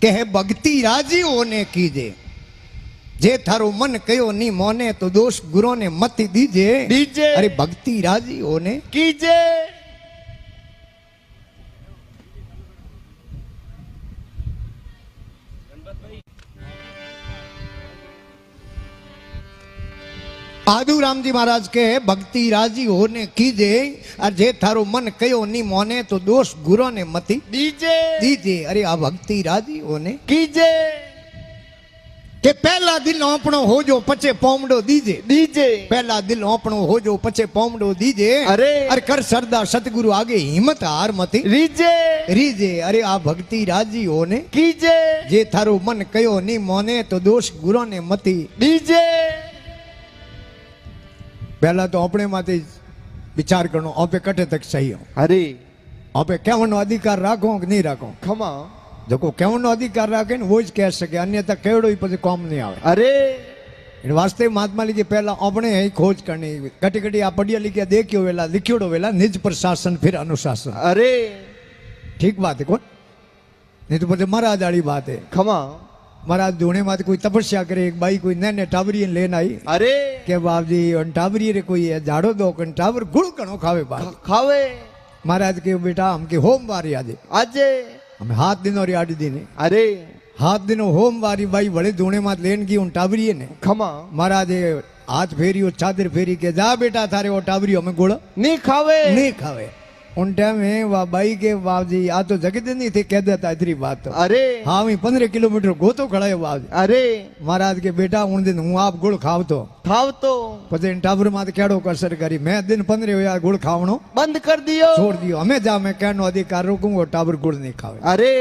કે હે ભક્તિ રાજીઓને કીજે, જે થારું મન કયો ની મોને તો દોષ ગુરોને મતી દીજે દીજે અરે ભક્તિ રાજીઓને કીજે। आदूराम जी महाराज के भक्ति राजी होने कीजे, और जे थारो मन कयो नी मोने तो दोष गुरो ने मती दीजे दीजे अरे आ भक्ति राजी होने कीजे। के पहला दिल ओपणो हो जो पचे पोमडो दीजे दीजे पहला दिल ओपणो हो जो पचे पोमडो दीजे अरे अरे कर सरदा सतगुरु आगे हिम्मत हार मती रीजे रीजे अरे आ भक्ति राजी होने कीजे। जे थारो मन कयो नी मोने तो दोष गुरो ने मती दीजे। पहला तो अपने माते विचार करनो आपे कटे तक सही हो अरे आपे केवनो अधिकार राखो कि नहीं राखो खमा जो केवनो अधिकार राखे ने वो ज कह सके, अन्यथा केवड़ो ही पछी काम नहीं आवे। अरे इन वास्ते महात्मा लिखे पहला अपने ही खोज करनी, कटी कटी आ पढ़िया लिखिया देखियो वेला लिखियोड़ो वेला निज प्रशासन फिर अनुशासन। अरे ठीक बात है कौन नहीं तो पछी महाराज वाली बात है। खमा महाराज धूणे माते कोई तपस्या करे, एक बाई कोई नैने टावरी लेन आई अरे के बाप जी टावरी रे कोई झाड़ो दो कन टावर गुड़ कणो खावे बाप खावे। महाराज के बेटा हमके होमवारी आजे आजे हमें हाथ दिनों री आड़ी दीने अरे हाथ दिनों होमवारी बाई बड़े धूणे मात लेन की उन टावरी ने खमा महाराज हाथ फेरी और चादर फेरी के जा बेटा थारे वो टावरी हमें गुड़ नहीं खावे नहीं खावे। उन टाइम में वाह बाई के बाप जी आ तो जगत नहीं थे कह देता इतनी बात तो अरे हाँ मैं 15 किलोमीटर गोतो खड़ा है बाप जी। अरे महाराज के बेटा उन दिन हूँ आप गुड़ खाव तो खाव तो पचे टावर मात केड़ो कसर करी मैं दिन 15 हुआ गुड़ खावनो बंद कर दियो छोड़ दियो हमें जा मैं कहनो अधिकार रोकूंगा टावर गुड़ नहीं खावे। अरे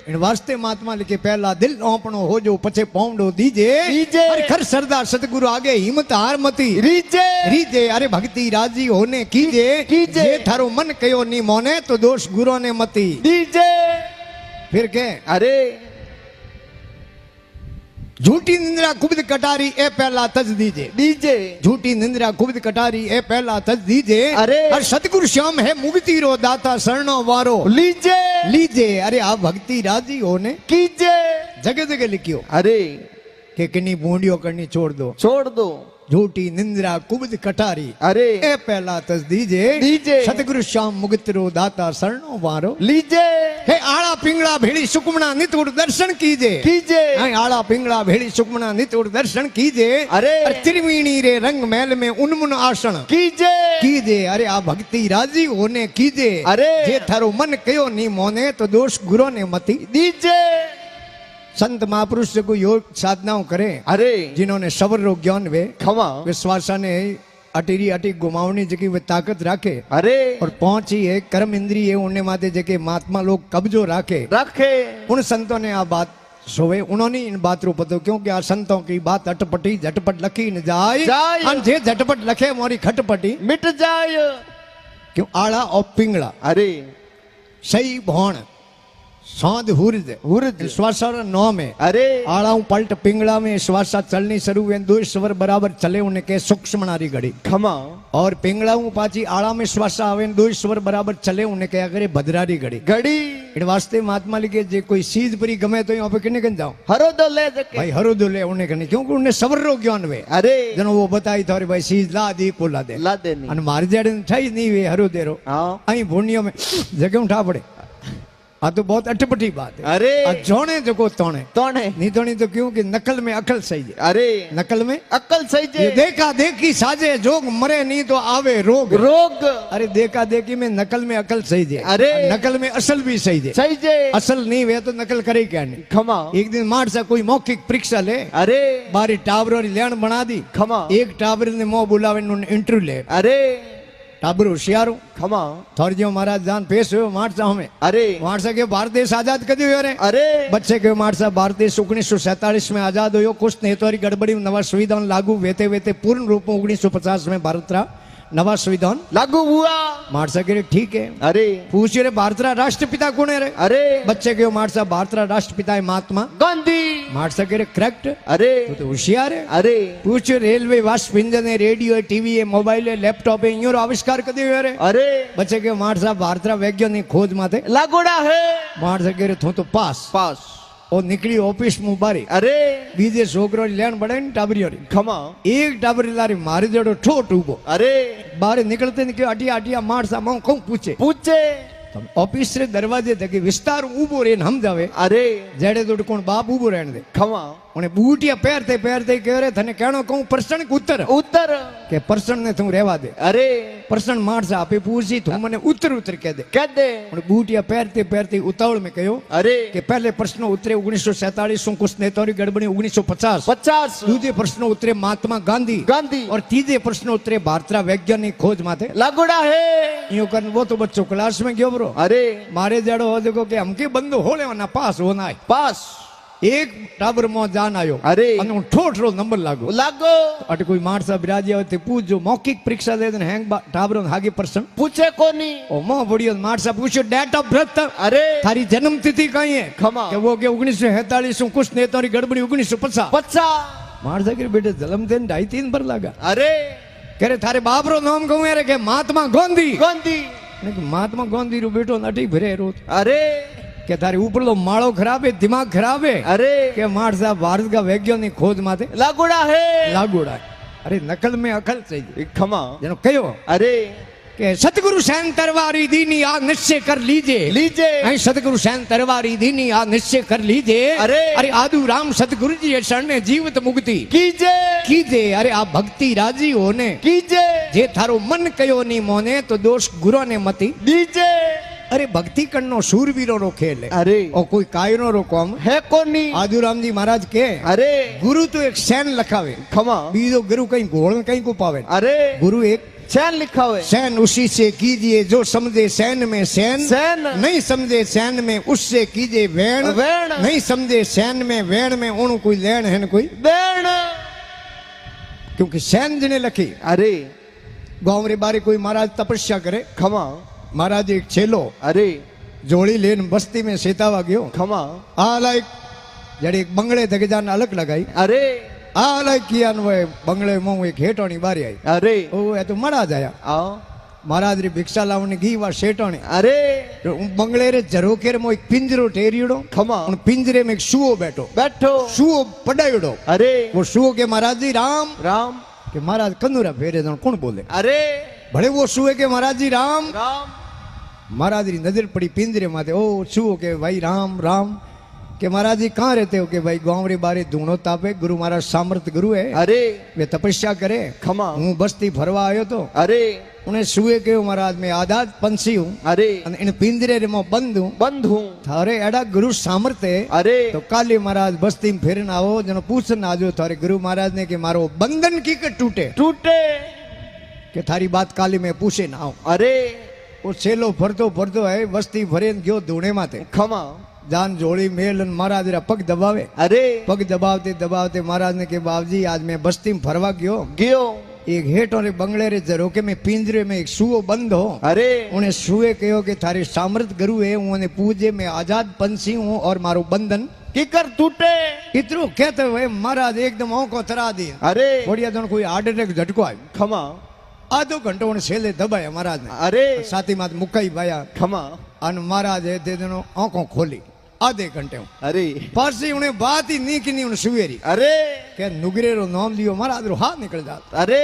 इन वास्ते महात्मा लिखे पहला दिल ओपणो हो जो पछे पोमडो दीजे दीजे अरे खर सरदार सतगुरु आगे हिम्मत हार मती रीजे रीजे अरे भक्ति राजी होने कीजे कीजे। जे थारो मन कयो नी मोने तो दोष गुरो ने मती दीजे। फिर के अरे झूठी निंद्रा कुबद कटारी ए पहला तज दीजे दीजे झूठी निंद्रा कुबद कटारी ए पहला तज दीजे अरे और सतगुरु श्याम है मुक्ति रो दाता शरणो वारो लीजे लीजे अरे आ भक्ति राजी होने कीजे। जगह जगह लिखियो अरे के किन्नी बूंदियों करनी छोड़ दो छोड़ दो झूठी निंद्रा कुबद कटारी अरे ए पहला तज दीजे दीजे सतगुरु श्याम मुक्तिरो दाता शरणो वारो लीजे हे आड़ा पिंगला भेड़ी सुकमना नितुड़ दर्शन कीजे कीजे। हे आड़ा पिंगला भेड़ी सुकमना नितुड़ दर्शन कीजे अरे त्रिवेणी रे रंग महल में उन्मुन आसन कीजे कीजे अरे आ भक्ति राजी होने कीजे अरे जे थारो मन कयो नी मोने तो दोष गुरो ने मती दीजे। संत महापुरुष से कोई योग साधनाओं करे अरे जिन्होंने सबर रो ज्ञान वे खमा विश्वासा ने अटीरी अटी गुमावनी जकी वे ताकत राखे अरे और पहुंची है कर्म इंद्रिय उन्हें माते जके महात्मा लोग कब्जो राखे रखे उन संतों ने आ बात सोवे उन्होंने इन बात रो पतो क्योंकि आ संतों की बात अटपटी झटपट लखी न जाए अन जे झटपट लखे मोरी खटपटी मिट जाए। क्यों आड़ा और पिंगला अरे सही भौण सौंद हुरज हुरज श्वासा नौ में अरे आड़ा पलट पिंगला में श्वासा चलनी शुरू हुए दो स्वर बराबर चले उन्हें के सूक्ष्म नारी घड़ी खमा और पिंगला पाची आड़ा में श्वासा आवे दो स्वर बराबर चले उन्हें के अगर भद्रारी घड़ी घड़ी इन वास्ते महात्मा लिखे जे कोई सीध परी गमे तो यहाँ पे किन्ने कन जाओ हरो दो ले जके भाई हरो दो ले उन्हें कने क्योंकि उन्हें सबर रो ज्ञान वे अरे जनो वो बताई थोड़ी भाई सीध ला दी पोला दे ला दे नहीं अन मार जड़े ठई नहीं वे हरो दे रो हाँ आई भूनियों में जगह उठा पड़े आ तो बहुत अटपटी बात है। अरे जोने जो तोने तोने नहीं तोनी तो क्यों कि नकल में अकल सही है। अरे नकल में अक्ल सही ये जे देखा देखी साजे जोग मरे नहीं तो आवे रोग रोग अरे देखा देखी में नकल में अकल सही है। अरे नकल में असल भी सही है। सही जे असल नहीं वे तो नकल करे क्या नहीं। खमा एक दिन मार सा कोई मौखिक परीक्षा ले अरे बारी टावर लेन बना दी खमा एक टावर ने मोह बुलावे इंटरव्यू ले अरे टाबर होशियारो खमा थोड़ी जो महाराज जान पेश हो मारसा हमें अरे मारसा के भारत देश आजाद कदी हुए रे अरे बच्चे के मारसा भारत देश 1947 में आजाद हुयो कुछ नहीं तो गड़बड़ी नवा संविधान लागू वेते वेते पूर्ण रूप में 1950 में भारत रा नवा संविधान लागू हुआ मारसा के ठीक है। अरे पूछे रे भारत रा राष्ट्रपिता कौन है रे अरे बच्चे के मारसा भारत रा राष्ट्रपिता है महात्मा गांधी मारसा के करेक्ट अरे तो होशियार है। अरे पूछ रेलवे वाष्प इंजन है रेडियो है टीवी है मोबाइल है लैपटॉप है इन आविष्कार कदे हुए रे अरे बच्चे के मारसा भारत रा वैज्ञानिक खोज माथे लागोड़ा है मारसा के थे तो पास पास ઓ નીકળી ઓફિસ માં બારી અરે બીજે છોકરો લેણ બળે ને ટાબરીઓ ખમા એક ટાબરી લારી મારી જોડો ઠોટ ઉભો અરે બારે નીકળતે ને કે અટિયા અટિયા માણસા માં કોણ પૂછે પૂછે ઓફિસ રે દરવાજે થકી વિસ્તાર ઉભો રહીને સમજાવે અરે જેડે તો કોણ બાપ ઉભો રહે દે ખમા અને બૂટિયા પહેરતે પહેરતે કહે રે તને કેણો કહું પ્રશ્ન ઉત્તર ઉત્તર કે પ્રશ્ન ને તું રહેવા દે અરે પ્રશ્ન માણસ આપે પૂછી તું મને ઉત્તર ઉત્તર કહે દે કે દે અને બૂટિયા પહેરતે પહેરતે ઉતાવળ મેં કહ્યું અરે કે પહેલે પ્રશ્ન ઉતરે 1947 कुछ नेताओं गड़बड़ी 1950 50 दूजे प्रश्न उतरे महात्मा गांधी गांधी और तीजे प्रश्न उतरे भारतीय वैज्ञानिक खोज माथे लागोड़ा है यूं कर वो तो बच्चों क्लास में गयो ब्रो अरे मारे जड़ो हो देखो कि हमके बंद होले वना पास होना है पास एक टाबर में जान आयो अरे અને હું ઠોઠ રો નંબર લાગો लागो અટ કોઈ માણસા બિરાજી આવે તે પૂછજો મૌખિક પરીક્ષા દે ને હેંગ ટાબરો હાગી પર્સન पूछे कोनी ઓ મો વડિયો માણસા પૂછ્યો ડેટ ઓફ બર્થ अरे તારી જન્મ तिथि કઈ હે ખમા કે वो के 1947 कुछ नेताओं गड़बड़ी 1950 50 माणसा के बेटे जलम थे 2.5-3 पर लगा अरे कह रहे थारे बाप रो नाम कहूं रे के महात्मा गांधी गांधी ने कि महात्मा गांधी रो बेटो नटी भरे रो अरे के थारे ऊपर लो माळो खराब है दिमाग खराब है अरे के माणसा भारत का वैज्ञानिक खोज माथे लागोड़ा है लागोड़ा है। अरे नकल में अकल चाहिए खमा जनो कयो अरे के सतगुरु सैन तरवारी दीनी आ निश्चय कर लीजिए लीजे ऐ सतगुरु सैन तरवारी दीनी आ निश्चय कर लीजिए अरे अरे आदु राम सतगुरु जी शरण जीवित मुक्ति कीजे कीजे अरे आ भक्ति राजी होने कीजे जे थारो मन कयो नी मोने तो दोष गुरु ने मती दीजे अरे भक्ति करनो शूरवीरो रो खेल है अरे और कोई कायरो रो काम है कोनी आदुराम जी महाराज के अरे गुरु तो एक सैन लखावे खमा बीजो गुरु कहीं घोड़ कहीं को पावे अरे गुरु एक चैन लिखा हुआ है सैन उसी से कीजिए जो समझे सैन में सैन सैन नहीं समझे सैन में उससे कीजिए वैन वैन नहीं समझे सैन में वैन में ओणु कोई लेन है न कोई देन क्योंकि सैन जिने लखी अरे गांव रे बारे कोई महाराज तपस्या करे खमा महाराज एक छेलो अरे जोड़ी लेन बस्ती में सेतावा गयो खमा आ लाइक जड़ी एक बंगले धके जान अलग लगाई अरे आ लाइक किया वे बंगले में एक हेटोनी बारी आई अरे ओ ये तो मरा जाया आओ महाराज री भिक्षा लावने गी वा सेटोनी अरे बंगले रे झरोकेर में एक पिंजरो टेरियोड़ो खमा उन पिंजरे में एक शुओ बैठो बैठो शुओ पडायोड़ो अरे वो शुओ के महाराज जी राम राम के महाराज कंदूरा फेरे जण कौन बोले अरे भले वो शुए के महाराज जी राम राम महाराज री नजर पड़ी पिंजरे माथे ओ शुओ के भाई राम राम के महाराज जी कहाँ रहते हो कि भाई गांव रे बारे धूणो तापे गुरु महाराज सामर्थ गुरु है अरे वे तपस्या करे खमा हूँ बस्ती फरवा आयो तो अरे उन्हें सुए के महाराज में आजाद पंछी हूँ अरे इन पिंजरे रे में बंद हूँ बंद हूँ थारे एडा गुरु सामर्थ है अरे तो काली महाराज बस्ती में फिरन आओ जनो पूछन आजो थारे गुरु महाराज ने कि मारो बंधन की के टूटे टूटे कि थारी बात काली में पूछे ना आओ अरे वो छेलो फरतो फरतो है बस्ती भरे गयो धूणे माथे खमा जान जोड़ी मेल महाराज रा पग दबावे अरे पग दबावते दबावते महाराज ने के बाबूजी आज मैं बस्ती में फरवा गयो गयो एक हेठो रे बंगले रे झरोके में पिंजरे में एक सुओ बंद हो अरे उन्हें सुए कहो कि थारे सामर्थ गुरु है उन्हें पूजे में आजाद पंछी हूँ और मारो बंधन किकर टूटे इतरो कहते हुए महाराज एकदम औंको तरा दी अरे बढ़िया तो कोई हार्ट अटैक झटको आयो खमा आधो घंटो उन्हें छेले दबाया महाराज ने अरे साथी मात मुकाई भाया खमा अन महाराज है ते दिनों आंखों खोली आधे घंटे में अरे पारसी उन्हें बात ही नहीं की नहीं उन्हें सुवेरी अरे के नुगरे रो नाम लियो महाराज रो हाथ निकल जाता अरे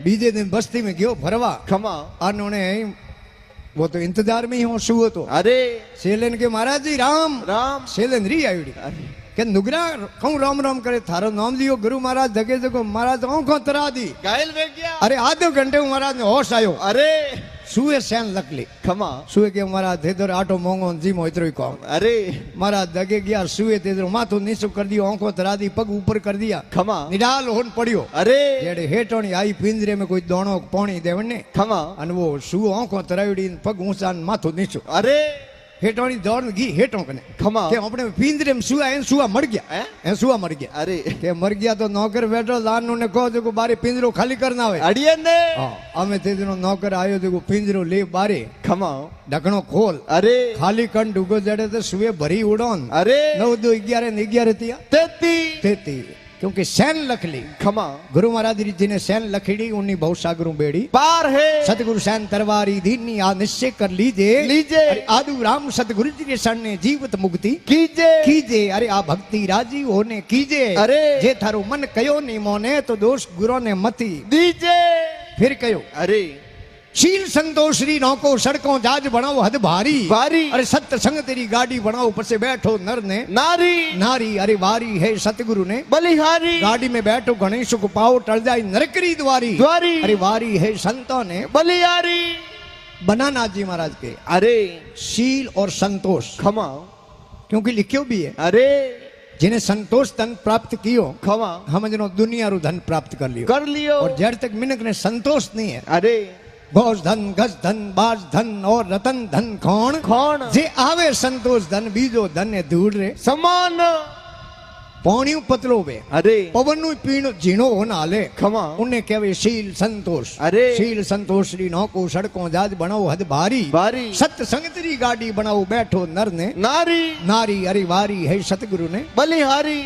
बीजे दिन बस्ती में गयो फरवा खमा अन उन्हें वो तो इंतजार में ही हो सुओ तो अरे सेलन के महाराज जी राम राम सेलन री आयुड़ी अरे के नुगरा कहूं राम राम करे थारो नाम लियो गुरु महाराज धके जगो महाराज आंखों तरा दी घायल वे गया अरे आधे घंटे में महाराज ने होश आयो अरे सुए सैन लकली खमा सुए के महाराज थे तो आटो मोंगो जीमो इतरो ही कहो अरे महाराज दगे गया सुए थे तो माथो नीचो कर दियो आंखों तरा दी पग ऊपर कर दिया खमा निडाल होन पड़ियो अरे जेड़े हेठोनी आई पिंजरे में कोई दोणो पानी देवन ने खमा अन वो सुओ आंखों तरावड़ी पग ऊंचा न माथो नीचो अरे हेठोनी दौड़ गी हेठों कने खमा के अपने पिंजरे में सुआ है सुआ मर गया हैं? है सुआ मर गया अरे के मर गया तो नौकर बैठो लान ने कहो जो बारे पिंजरो खाली करना होवे अड़िए ने हां हमें ते दिनो नौकर आयो जो पिंजरो ले बारे खमा ढकणो खोल अरे खाली कण डूगो जड़े तो सुए भरी उड़ोन अरे 9 2 11 ने 11 तिया 33 तेती क्योंकि सैन लख ली खमा गुरु महाराज जी ने सैन लखड़ी उन्नी बहुत सागरू बेड़ी पार है सतगुरु सैन तरवारी दीनी आ निश्चय कर लीजे लीजे। अरे आदु राम सतगुरु जी के शरण जीवित मुक्ति कीजे कीजे अरे आ भक्ति राजी होने कीजे अरे। जे थारो मन कयो नहीं मोने तो दोष गुरु ने मती दीजे फिर कयो अरे शील संतोष री नौको सड़कों जाज बनाओ हद भारी भारी। अरे सत्य संग तेरी गाड़ी बनाओ पसे बैठो नर ने नारी नारी अरे वारी है सतगुरु ने बलिहारी गाड़ी में बैठो गणेश सुख पाओ टल जाए नरकरी द्वारी द्वारी। अरे वारी है संतों ने बलिहारी बनाना जी महाराज के अरे शील और संतोष खमा क्योंकि लिखियो भी है अरे जिन्हें संतोष धन प्राप्त कियो खमा हम जनो दुनिया रू धन प्राप्त कर लियो कर लियो और जड़ तक मिनक ने संतोष नहीं है अरे गौस धन गज धन बाज धन और रतन धन खोण कौन जे आवे संतोष धन बीजो धन है दूर रे समान पौणियों पतलो वे अरे पवन पीणो झीणो हो नाले खमा उन्हें कहवे शील संतोष अरे। शील संतोष री नौको सड़कों जाज बनाओ हद भारी भारी। सत्य संगतरी गाड़ी बनाओ बैठो नर ने नारी नारी अरे वारी है सतगुरु ने बलिहारी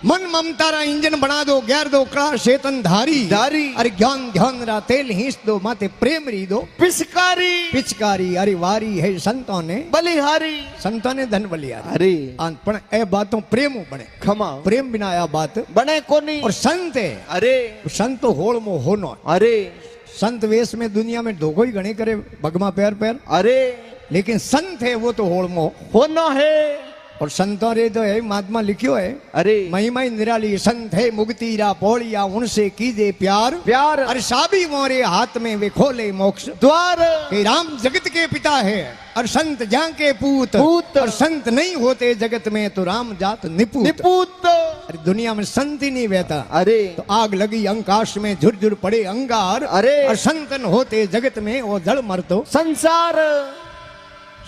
मन ममता रा इंजन बना दो ग्यार दो कड़ा चेतन धारी धारी। अरे ज्ञान ध्यान रा तेल हींच दो माते प्रेम री दो पिचकारी पिचकारी अरे वारी है संतों ने बलिहारी संतों ने धन बलिया अरे पण ए बातों प्रेम बने खमा प्रेम बिना आ बात बने कोनी और संत है अरे संत होड़ मो होनो अरे संत वेश में दुनिया में धोखो ही घणे करे भगमा पैर पैर अरे लेकिन संत है वो तो होड़ मो होना है और संतों रे तो है महात्मा लिखियो है अरे महिमा ही निराली संत है मुक्ति रा पौड़िया उनसे कीजे प्यार प्यार अरे साबी मोरे हाथ में वे खोले मोक्ष द्वार कि राम जगत के पिता है और संत जां के पूत पूत। और संत नहीं होते जगत में तो राम जात निपूत निपूत अरे दुनिया में संत ही नहीं बहता अरे तो आग लगी अंकाश में झुरझुर पड़े अंगार अरे। और संतन होते जगत में वो जड़ मरतो संसार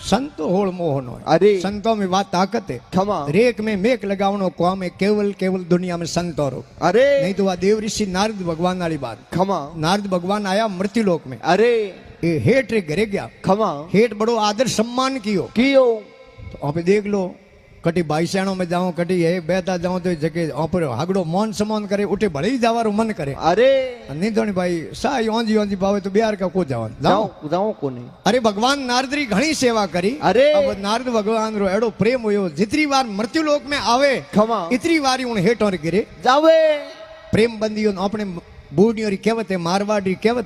संत होड़ मोहनो अरे। संतों में बात ताकत है खमा रेक में मेक लगावनो काम है केवल केवल दुनिया में संत और अरे नहीं तो वह देव ऋषि नारद भगवान वाली बात खमा नारद भगवान आया मृत्यु लोक में अरे ये हेठ रे घरे गया खमा हेठ बड़ो आदर सम्मान कियो कियो तो आप देख लो कटी बाईसाणों में जाऊं कटी है बेता जाऊं तो जगह पर हागड़ो मौन सम्मान करे उठे भले ही जावारो मन करे अरे नहीं तो भाई साई ओंजी ओंजी भावे तो बिहार का को जाओ जाओ जाओ जाओ कोनी अरे भगवान नारद री घणी सेवा करी अरे। अब नारद भगवान रो एड़ो प्रेम हुयो जितनी बार मृत्यु लोक में आवे खमा इतनी बार उन हेठ और गिरे जावे प्रेम बंदी अपने बूढ़ी और कहवत है मारवाड़ी कहवत